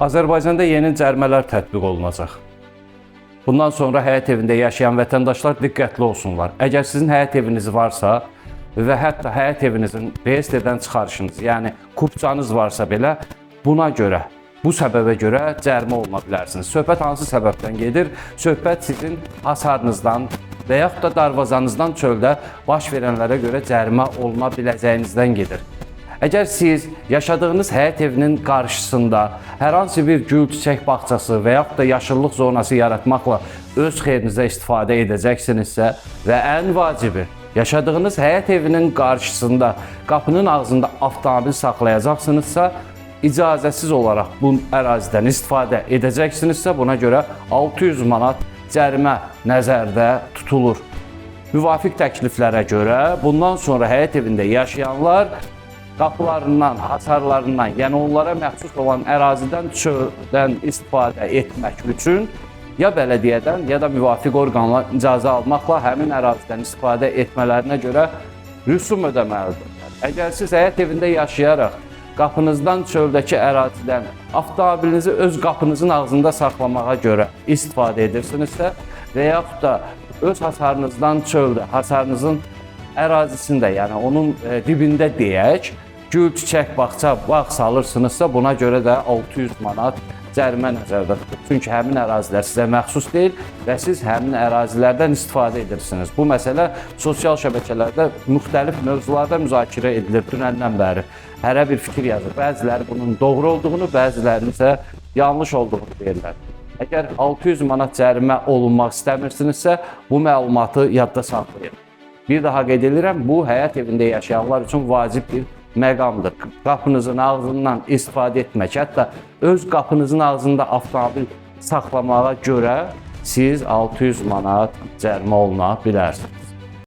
Azərbaycanda yeni cərimələr tətbiq olunacaq. Bundan sonra həyət evində yaşayan vətəndaşlar diqqətli olsunlar. Əgər sizin həyət eviniz varsa və hətta həyət evinizin BST-dən çıxarışınız, yəni kupçanız varsa belə, buna görə, bu səbəbə görə cərimə oluna bilərsiniz. Söhbət hansı səbəbdən gedir? Söhbət sizin hasarınızdan və yaxud da darvazanızdan çöldə baş verənlərə görə cərimə oluna biləcəyinizdən gedir. Əgər siz yaşadığınız həyət evinin qarşısında hər hansı bir gül çiçək bağçası və yaxud da yaşıllıq zonası yaratmaqla öz xeyrinizə istifadə edəcəksinizsə və ən vacibi, yaşadığınız həyət evinin qarşısında, qapının ağzında avtomobil saxlayacaqsınızsa, icazəsiz olaraq bu ərazidən istifadə edəcəksinizsə, buna görə 600 manat cərimə nəzərdə tutulur. Müvafiq təkliflərə görə bundan sonra həyət evində yaşayanlar qapılarından, hasarlarından, yəni onlara məxsus olan ərazidən, çöldən istifadə etmək üçün ya bələdiyyədən, ya da müvafiq orqanla icazə almaqla həmin ərazidən istifadə etmələrinə görə rüsum ödəməlidirlər. Əgər siz həyət evində yaşayaraq qapınızdan çöldəki ərazidən avtomobilinizi öz qapınızın ağzında saxlamağa görə istifadə edirsinizsə və yaxud da öz hasarınızdan çöldə, hasarınızın ərazisində, yəni onun dibində deyək, gül, çiçək, bağça, bağ salırsınızsa, buna görə də 600 manat cərimə nəzərdə tutulur. Çünki həmin ərazilər sizə məxsus deyil və siz həmin ərazilərdən istifadə edirsiniz. Bu məsələ sosial şəbəkələrdə müxtəlif mövzularda müzakirə edilir dünəndən bəri. Hərə bir fikir yazır. Bəziləri bunun doğru olduğunu, bəzilərinin isə yanlış olduğunu deyirlər. Əgər 600 manat cərimə olunmaq istəmirsinizsə, bu məlumatı yadda saxlayın. Bir daha qeyd edirəm, bu həyət evində yaşayanlar üçün vacib bir məqamdır. Qapınızın ağzından istifadə etmək, hətta öz qapınızın ağzında avtomobil saxlamağa görə siz 600 manat cərimə oluna bilərsiniz.